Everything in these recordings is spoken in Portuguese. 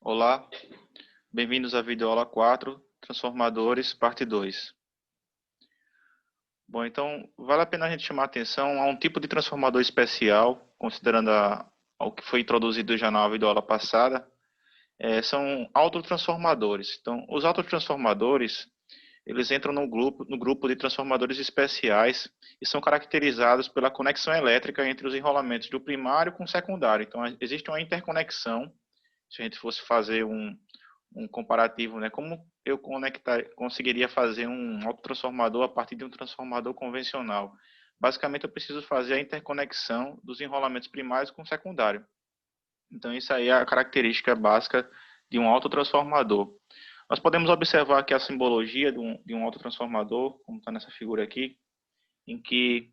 Olá, bem-vindos à videoaula 4, Transformadores, parte 2. Bom, então, vale a pena a gente chamar a atenção a um tipo de transformador especial, considerando o que foi introduzido já na videoaula passada, são autotransformadores. Então, os autotransformadores, eles entram no grupo de transformadores especiais e são caracterizados pela conexão elétrica entre os enrolamentos do primário com o secundário. Então, existe uma interconexão, se a gente fosse fazer um comparativo, né? Como eu conseguiria fazer um autotransformador a partir de um transformador convencional? Basicamente, eu preciso fazer a interconexão dos enrolamentos primários com o secundário. Então, isso aí é a característica básica de um autotransformador. Nós podemos observar aqui a simbologia de um autotransformador, como está nessa figura aqui, em que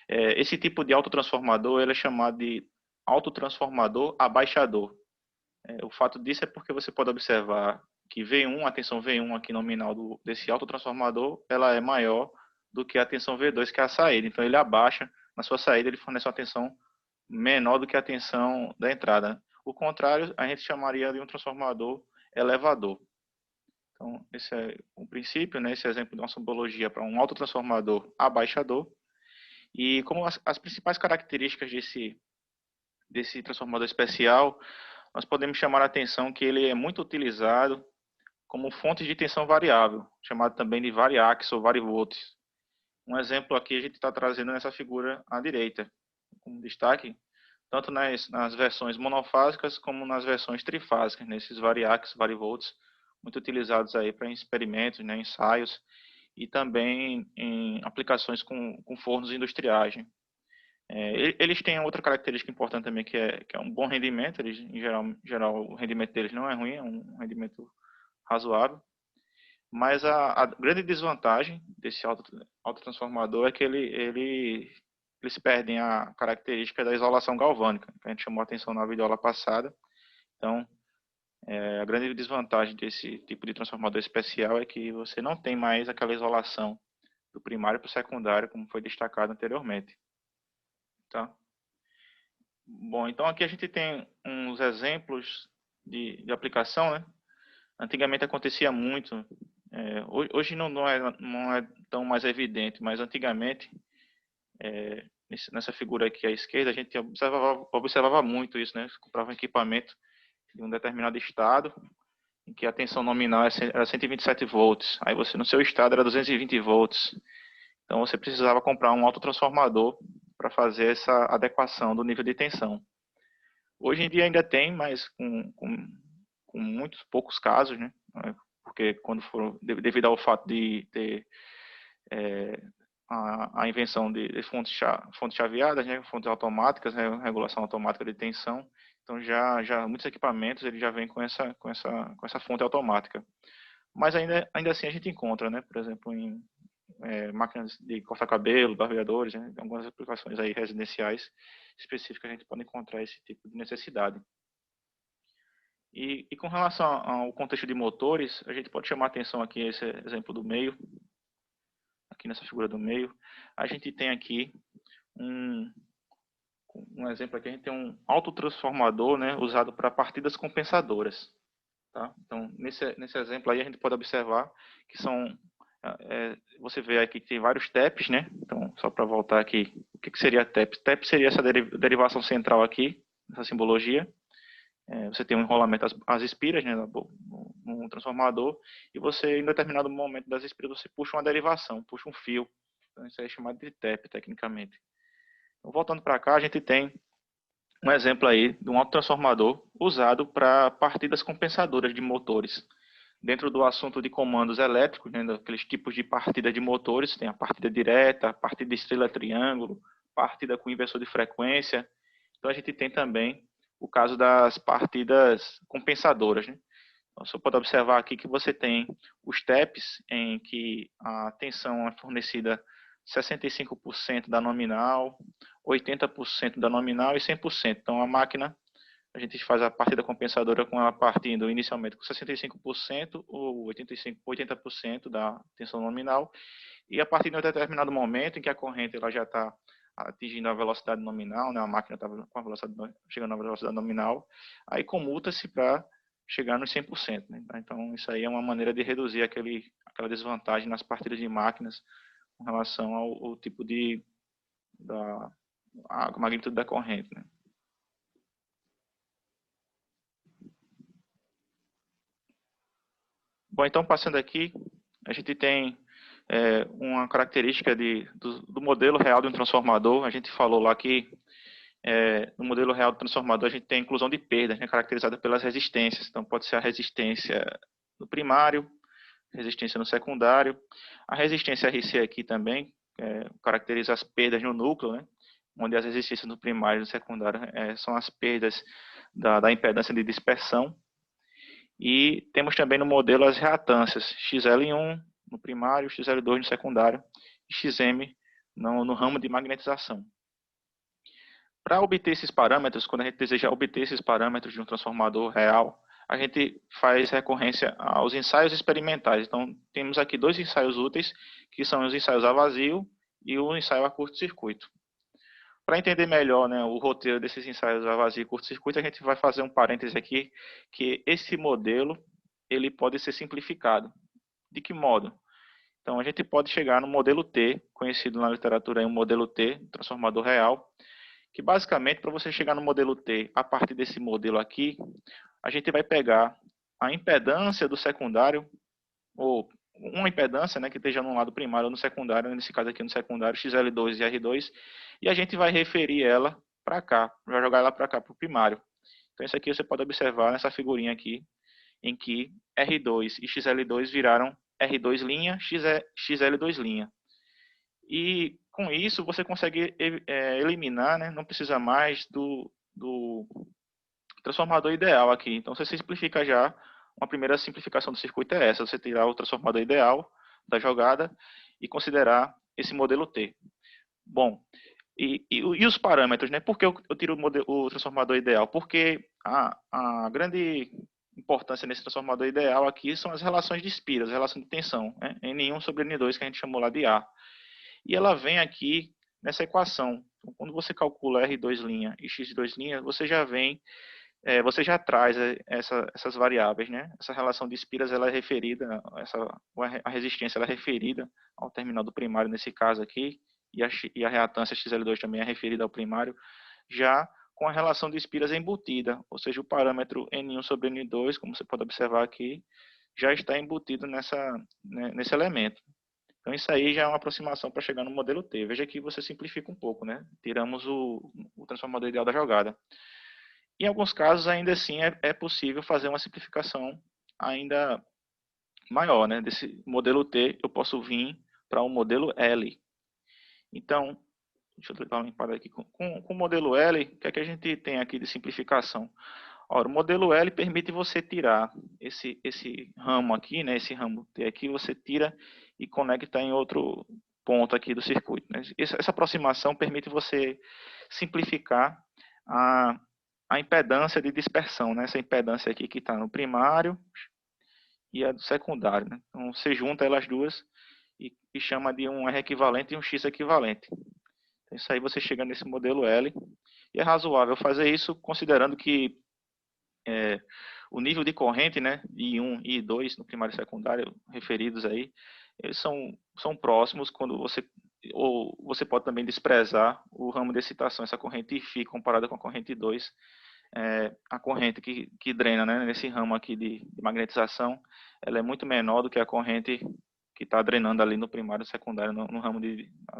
esse tipo de autotransformador ele é chamado de autotransformador abaixador. O fato disso é porque você pode observar que V1, a tensão V1 aqui nominal desse autotransformador, ela é maior do que a tensão V2, que é a saída. Então ele abaixa, na sua saída ele fornece uma tensão menor do que a tensão da entrada. O contrário, a gente chamaria de um transformador elevador. Então, esse é o princípio, né? Esse exemplo de uma simbologia para um autotransformador abaixador. E como as principais características desse transformador especial, nós podemos chamar a atenção que ele é muito utilizado como fonte de tensão variável, chamado também de variax ou varivolts. Um exemplo aqui a gente está trazendo nessa figura à direita, como destaque, tanto nas versões monofásicas como nas versões trifásicas, nesses variax, varivolts, muito utilizados aí para experimentos, né, ensaios, e também em aplicações com fornos industriais. Né? Eles têm outra característica importante também, que é um bom rendimento. Eles, em geral, o rendimento deles não é ruim, é um rendimento razoável. Mas a grande desvantagem desse autotransformador é que eles perdem a característica da isolação galvânica, que a gente chamou a atenção na videoaula passada. Então, a grande desvantagem desse tipo de transformador especial é que você não tem mais aquela isolação do primário para o secundário, como foi destacado anteriormente. Tá? Bom, então aqui a gente tem uns exemplos de aplicação, né? Antigamente acontecia muito, hoje não é tão mais evidente, mas antigamente, nessa figura aqui à esquerda, a gente observava muito isso, né? Você comprava um equipamento de um determinado estado, em que a tensão nominal era 127 volts, aí você no seu estado era 220 volts, então você precisava comprar um autotransformador para fazer essa adequação do nível de tensão. Hoje em dia ainda tem, mas com muitos poucos casos, né? Porque devido ao fato de ter a invenção de fontes chaveadas, né? Fontes automáticas, né? Regulação automática de tensão, então já muitos equipamentos ele já vem com essa fonte automática. Mas ainda assim a gente encontra, né? Por exemplo, em máquinas de cortar cabelo, barbeadores, né? Algumas aplicações aí residenciais específicas a gente pode encontrar esse tipo de necessidade. E com relação ao contexto de motores, a gente pode chamar a atenção aqui esse exemplo do meio, aqui nessa figura do meio. A gente tem aqui um exemplo aqui, a gente tem um autotransformador, né, usado para partidas compensadoras. Tá? Então, nesse exemplo aí a gente pode observar que você vê aqui que tem vários TEPs, né? Então, só para voltar aqui, o que seria TEP? TEP seria essa derivação central aqui, essa simbologia. Você tem um enrolamento, as espiras, né, no transformador, e você, em determinado momento das espiras, você puxa uma derivação, puxa um fio. Então, isso aí é chamado de TEP, tecnicamente. Então, voltando para cá, a gente tem um exemplo aí de um autotransformador usado para partidas compensadoras de motores. Dentro do assunto de comandos elétricos, né, daqueles tipos de partida de motores, tem a partida direta, a partida estrela-triângulo, partida com inversor de frequência. Então, a gente tem também o caso das partidas compensadoras. Né? Então, você pode observar aqui que você tem os TEPs, em que a tensão é fornecida 65% da nominal, 80% da nominal e 100%. Então, a máquina, a gente faz a partida compensadora com ela partindo inicialmente com 65% ou 80% da tensão nominal, e a partir de um determinado momento em que a corrente ela já está atingindo a velocidade nominal, né, a máquina está chegando à velocidade nominal, aí comuta-se para chegar nos 100%. Né? Então, isso aí é uma maneira de reduzir aquela desvantagem nas partidas de máquinas com relação ao tipo a magnitude da corrente. Né? Bom, então, passando aqui, a gente tem uma característica do modelo real de um transformador. A gente falou lá que no modelo real do transformador a gente tem a inclusão de perdas, né, caracterizada pelas resistências. Então, pode ser a resistência no primário, resistência no secundário. A resistência RC aqui também caracteriza as perdas no núcleo, né, onde as resistências no primário e no secundário são as perdas da impedância de dispersão. E temos também no modelo as reatâncias, XL1 no primário, XL2 no secundário e XM no ramo de magnetização. Para obter esses parâmetros, quando a gente deseja obter esses parâmetros de um transformador real, a gente faz recorrência aos ensaios experimentais. Então, temos aqui dois ensaios úteis, que são os ensaios a vazio e o ensaio a curto-circuito. Para entender melhor, né, o roteiro desses ensaios a vazio e curto-circuito, a gente vai fazer um parêntese aqui, que esse modelo ele pode ser simplificado. De que modo? Então, a gente pode chegar no modelo T, conhecido na literatura aí, um modelo T, transformador real, que basicamente, para você chegar no modelo T, a partir desse modelo aqui, a gente vai pegar a impedância do secundário, ou uma impedância, né, que esteja no lado primário ou no secundário, nesse caso aqui no secundário, XL2 e R2, e a gente vai referir ela para cá, vai jogar ela para cá, para o primário. Então, isso aqui você pode observar nessa figurinha aqui, em que R2 e XL2 viraram R2', XL2'. E com isso você consegue eliminar, né? Não precisa mais do transformador ideal aqui. Então você simplifica já, uma primeira simplificação do circuito é essa, você tirar o transformador ideal da jogada e considerar esse modelo T. Bom, e os parâmetros, né? Por que eu tiro o transformador ideal? Porque a grande importância nesse transformador ideal aqui são as relações de espiras, as relações de tensão, né? N1 sobre N2, que a gente chamou lá de A. E ela vem aqui nessa equação. Então, quando você calcula R2' e X2', você já traz essas variáveis, né? Essa relação de espiras ela é referida, a resistência ela é referida ao terminal do primário nesse caso aqui, e a reatância XL2 também é referida ao primário, já com a relação de espiras embutida, ou seja, o parâmetro N1 sobre N2, como você pode observar aqui, já está embutido nesse elemento. Então, isso aí já é uma aproximação para chegar no modelo T. Veja que você simplifica um pouco, né? Tiramos o transformador ideal da jogada. Em alguns casos, ainda assim, é possível fazer uma simplificação ainda maior, né? Desse modelo T, eu posso vir para o modelo L. Então, deixa eu dar uma limpada aqui. Com o modelo L, o que é que a gente tem aqui de simplificação? Ora, o modelo L permite você tirar esse ramo aqui, né? Esse ramo T aqui, você tira e conecta em outro ponto aqui do circuito. Né? Essa aproximação permite você simplificar a impedância de dispersão, né? Essa impedância aqui que está no primário e a do secundário. Né? Então, você junta elas duas e chama de um R equivalente e um X equivalente. Então, isso aí você chega nesse modelo L. E é razoável fazer isso considerando que o nível de corrente, né, I1 e I2 no primário e secundário referidos aí, eles são próximos quando ou você pode também desprezar o ramo de excitação, essa corrente Φ comparada com a corrente 2, a corrente que drena, né, nesse ramo aqui de magnetização, ela é muito menor do que a corrente que está drenando ali no primário e secundário, no ramo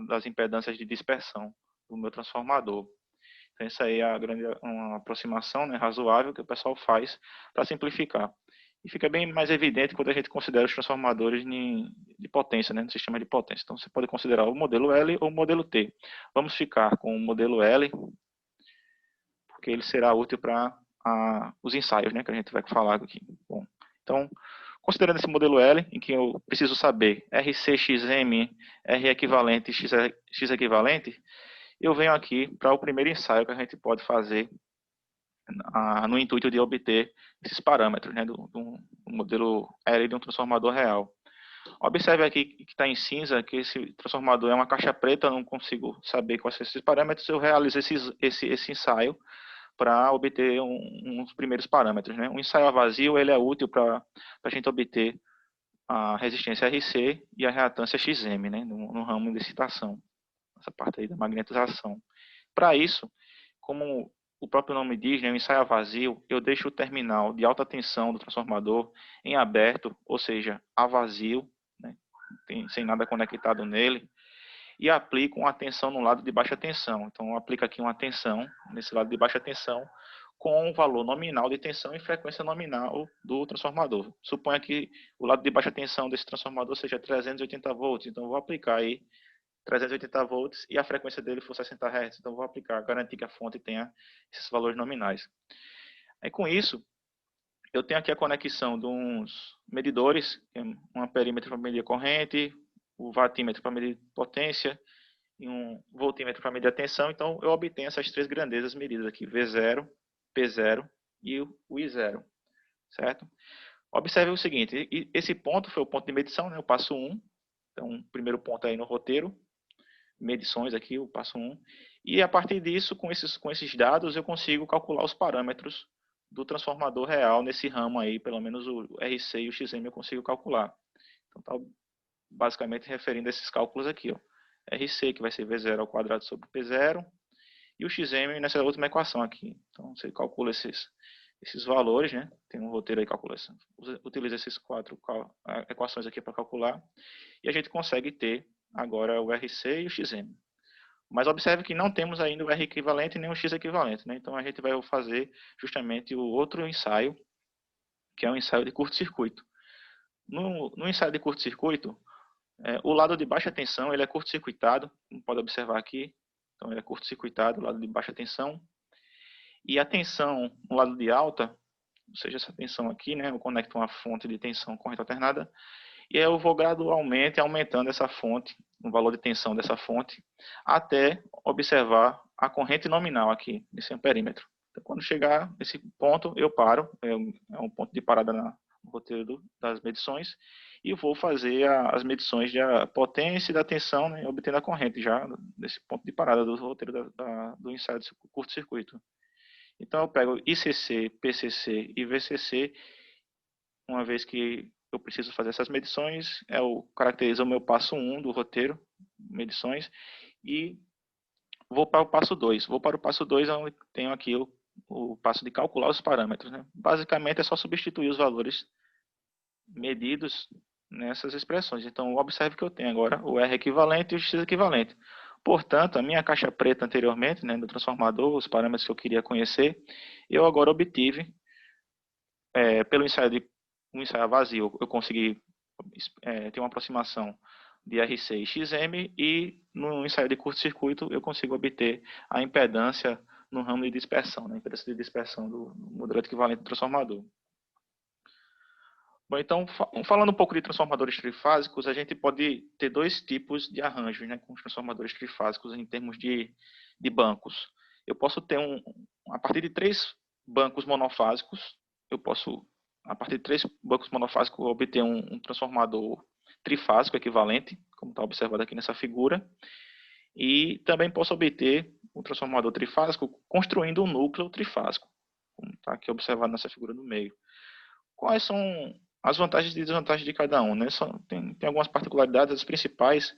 das impedâncias de dispersão do meu transformador. Então, essa aí é uma aproximação, né, razoável que o pessoal faz para simplificar. E fica bem mais evidente quando a gente considera os transformadores de potência, né, no sistema de potência. Então, você pode considerar o modelo L ou o modelo T. Vamos ficar com o modelo L, porque ele será útil para os ensaios, né, que a gente vai falar aqui. Bom, então, considerando esse modelo L, em que eu preciso saber RCXM, R equivalente e X equivalente, eu venho aqui para o primeiro ensaio que a gente pode fazer no intuito de obter esses parâmetros, né, do modelo L de um transformador real. Observe aqui que está em cinza que esse transformador é uma caixa preta, eu não consigo saber quais são esses parâmetros. Eu realizo esse ensaio para obter uns primeiros parâmetros, né? O ensaio a vazio ele é útil para a gente obter a resistência RC e a reatância XM, né? No ramo de excitação, essa parte aí da magnetização. Para isso, como o próprio nome diz, né, o ensaio a vazio, eu deixo o terminal de alta tensão do transformador em aberto, ou seja, a vazio, né, sem nada conectado nele, e aplico uma tensão no lado de baixa tensão. Então, eu aplico aqui uma tensão nesse lado de baixa tensão com o valor nominal de tensão e frequência nominal do transformador. Suponha que o lado de baixa tensão desse transformador seja 380 volts, então eu vou aplicar aí 380 volts e a frequência dele for 60 Hz. Então, vou aplicar, garantir que a fonte tenha esses valores nominais. Aí, com isso, eu tenho aqui a conexão de uns medidores, um amperímetro para medir a corrente, o watímetro para medir potência e um voltímetro para medir a tensão. Então, eu obtenho essas três grandezas medidas aqui, V0, P0 e o I0, certo? Observe o seguinte, esse ponto foi o ponto de medição, né, o passo 1. Então, o primeiro ponto aí no roteiro, medições aqui, o passo 1. E a partir disso, com esses dados, eu consigo calcular os parâmetros do transformador real nesse ramo aí, pelo menos o RC e o XM eu consigo calcular. Então, tá basicamente referindo a esses cálculos aqui, ó. RC, que vai ser V0 ao quadrado sobre P0, e o XM nessa última equação aqui. Então, você calcula esses valores, né? Tem um roteiro aí, calculação. Utiliza esses quatro equações aqui para calcular, e a gente consegue ter agora o RC e o XM. Mas observe que não temos ainda o R equivalente nem o X equivalente, né? Então a gente vai fazer justamente o outro ensaio, que é um ensaio de curto-circuito. No ensaio de curto-circuito, o lado de baixa tensão ele é curto-circuitado, como pode observar aqui. Então ele é curto-circuitado, o lado de baixa tensão. E a tensão no lado de alta, ou seja, essa tensão aqui, né? Eu conecto uma fonte de tensão corrente alternada e eu vou gradualmente aumentando essa fonte, o valor de tensão dessa fonte, até observar a corrente nominal aqui, nesse amperímetro. Então, quando chegar nesse ponto, eu paro, é um ponto de parada no roteiro das medições, e vou fazer as medições da potência e da tensão, né, obtendo a corrente já nesse ponto de parada do roteiro do ensaio de curto-circuito. Então, eu pego ICC, PCC e VCC, uma vez que eu preciso fazer essas medições, caracteriza o meu passo 1 do roteiro, medições, e vou para o passo 2. Vou para o passo 2, onde tenho aqui o passo de calcular os parâmetros, né? Basicamente é só substituir os valores medidos nessas expressões. Então, observe que eu tenho agora o R equivalente e o X equivalente. Portanto, a minha caixa preta anteriormente, né, do transformador, os parâmetros que eu queria conhecer, eu agora obtive, pelo um ensaio vazio, eu consegui ter uma aproximação de RC e XM, e no ensaio de curto-circuito eu consigo obter a impedância no ramo de dispersão, né, a impedância de dispersão do modelo equivalente do transformador. Bom, então, falando um pouco de transformadores trifásicos, a gente pode ter dois tipos de arranjos, né, com os transformadores trifásicos em termos de bancos. Eu posso ter a partir de 3 bancos monofásicos, eu posso, a partir de 3 bancos monofásicos, obter um transformador trifásico equivalente, como está observado aqui nessa figura, e também posso obter um transformador trifásico construindo um núcleo trifásico, como está aqui observado nessa figura no meio. Quais são as vantagens e desvantagens de cada um, né? Tem algumas particularidades. As principais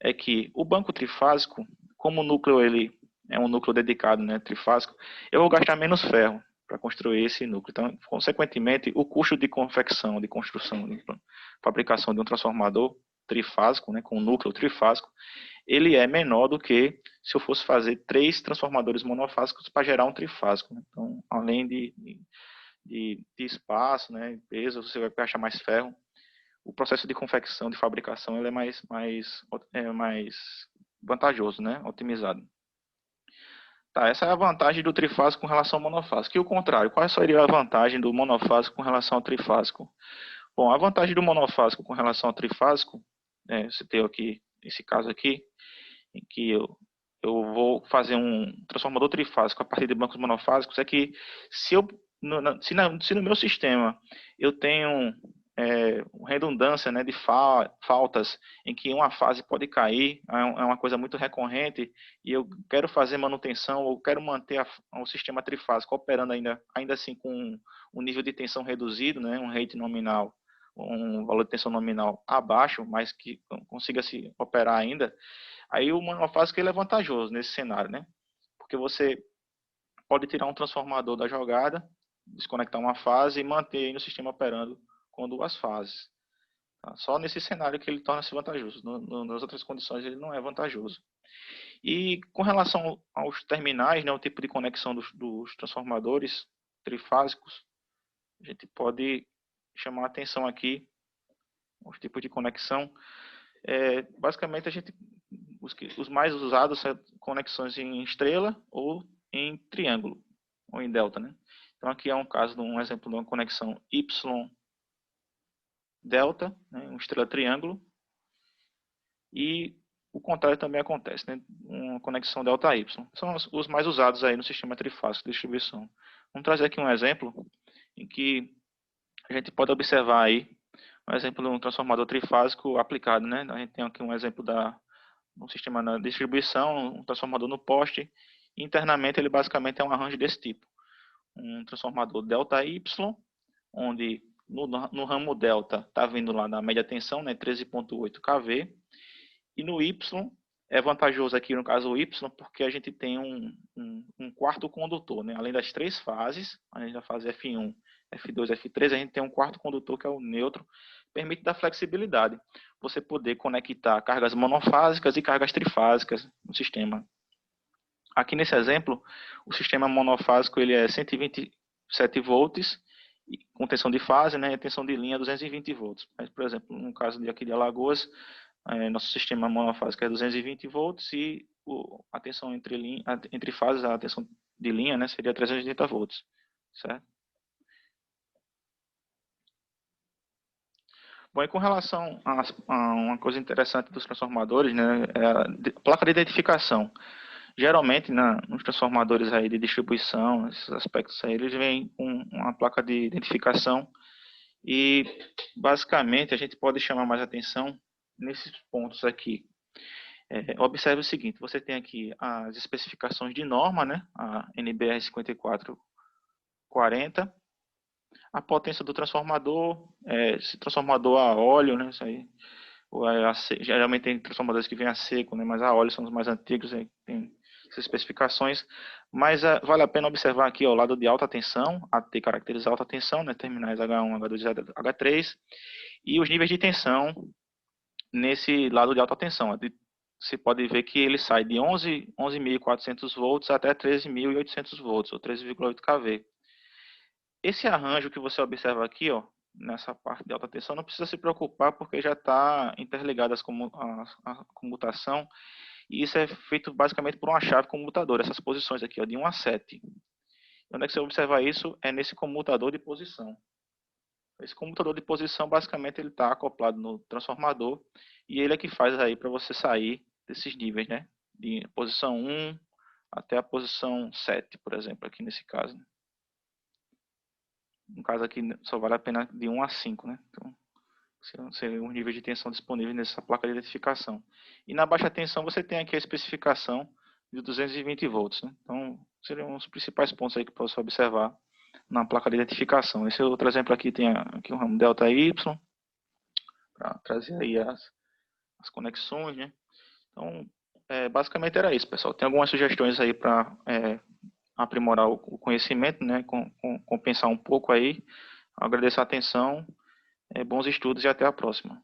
é que o banco trifásico, como o núcleo ele é um núcleo dedicado, né, trifásico, eu vou gastar menos ferro para construir esse núcleo. Então, consequentemente, o custo de confecção, de construção, de fabricação de um transformador trifásico, né, com núcleo trifásico, ele é menor do que se eu fosse fazer 3 transformadores monofásicos para gerar um trifásico, né? Então, além de espaço, né, peso, você vai gastar mais ferro. O processo de confecção, de fabricação, ele é mais vantajoso, né, otimizado. Tá, essa é a vantagem do trifásico com relação ao monofásico. E o contrário, qual seria a vantagem do monofásico com relação ao trifásico? Bom, a vantagem do monofásico com relação ao trifásico, você tem aqui, esse caso aqui, em que eu vou fazer um transformador trifásico a partir de bancos monofásicos, é que se no meu sistema eu tenho redundância, né, de faltas, em que uma fase pode cair, é uma coisa muito recorrente, e eu quero fazer manutenção, ou quero manter o sistema trifásico operando ainda assim com um nível de tensão reduzido, né, um rate nominal, um valor de tensão nominal abaixo, mas que consiga se operar ainda, aí o monofásico ele é vantajoso nesse cenário, né, porque você pode tirar um transformador da jogada, desconectar uma fase e manter o sistema operando com duas fases. Tá? Só nesse cenário que ele torna-se vantajoso. Nas outras condições ele não é vantajoso. E com relação aos terminais, né, o tipo de conexão dos transformadores trifásicos, a gente pode chamar a atenção aqui os tipos de conexão. Basicamente, os mais usados são conexões em estrela ou em triângulo, ou em delta, né? Então, aqui é um caso de um exemplo de uma conexão Y delta, né, uma estrela triângulo, e o contrário também acontece, né, uma conexão delta Y. São os mais usados aí no sistema trifásico de distribuição. Vamos trazer aqui um exemplo em que a gente pode observar aí um exemplo de um transformador trifásico aplicado, né? A gente tem aqui um exemplo um sistema na distribuição, um transformador no poste. Internamente ele basicamente é um arranjo desse tipo. Um transformador delta Y, onde no ramo delta está vindo lá na média tensão, né, 13.8 kV, e no Y é vantajoso aqui no caso o Y, porque a gente tem um quarto condutor, né, além das três fases, além da fase F1, F2, F3, a gente tem um quarto condutor que é o neutro, permite dar flexibilidade, você poder conectar cargas monofásicas e cargas trifásicas no sistema. Aqui nesse exemplo, o sistema monofásico ele é 127 volts, com tensão de fase, né, e tensão de linha 220 volts. Mas, por exemplo, no caso aqui de Alagoas, nosso sistema monofásico é 220 volts e a tensão entre fases, a tensão de linha, né, seria 380 volts, certo? Bom, e com relação a uma coisa interessante dos transformadores, né, é a placa de identificação. Geralmente, nos transformadores aí de distribuição, esses aspectos aí, eles vêm com uma placa de identificação e, basicamente, a gente pode chamar mais atenção nesses pontos aqui. Observe o seguinte, você tem aqui as especificações de norma, né, a NBR 5440, a potência do transformador, esse transformador a óleo, né, isso aí, geralmente tem transformadores que vêm a seco, né, mas a óleo são os mais antigos, tem essas especificações, mas vale a pena observar aqui ao lado de alta tensão, AT caracteriza alta tensão, né, terminais H1, H2, H3, e os níveis de tensão nesse lado de alta tensão. Você pode ver que ele sai de 11.400 volts até 13.800 volts, ou 13,8 kV. Esse arranjo que você observa aqui, ó, nessa parte de alta tensão, não precisa se preocupar porque já está interligada a comutação, e isso é feito basicamente por uma chave comutadora, essas posições aqui, ó, de 1 a 7. Onde é que você observa isso? É nesse comutador de posição. Esse comutador de posição, basicamente, ele está acoplado no transformador, e ele é que faz aí para você sair desses níveis, né? De posição 1 até a posição 7, por exemplo, aqui nesse caso. No caso aqui, só vale a pena de 1 a 5, né? Então, seriam os níveis de tensão disponíveis nessa placa de identificação. E na baixa tensão você tem aqui a especificação de 220 volts. Né? Então, seriam os principais pontos aí que posso observar na placa de identificação. Esse outro exemplo aqui tem aqui um ramo delta Y, para trazer aí as conexões, né? Então, basicamente era isso, pessoal. Tem algumas sugestões aí para aprimorar o conhecimento, né? Compensar um pouco aí. Agradeço a atenção, bons estudos e até a próxima.